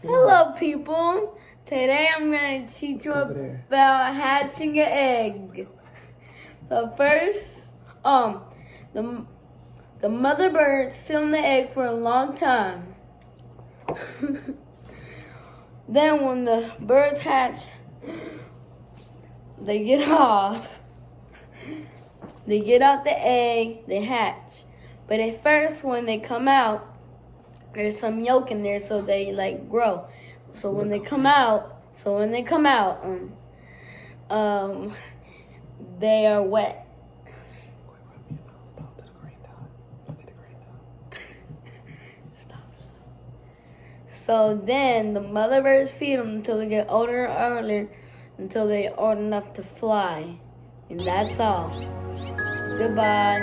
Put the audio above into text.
Hello, people. Today I'm going to teach you about hatching an egg. So first, the mother bird sit on the egg for a long time. Then when the birds hatch, they get off. They get out the egg, they hatch. But at first, when they come out, there's some yolk in there, so they grow. So when they come out, they are wet. Stop to the green dot. Look at the green dot. Stop. So then the mother birds feed them until they get older and older, until they're old enough to fly. And that's all. Goodbye.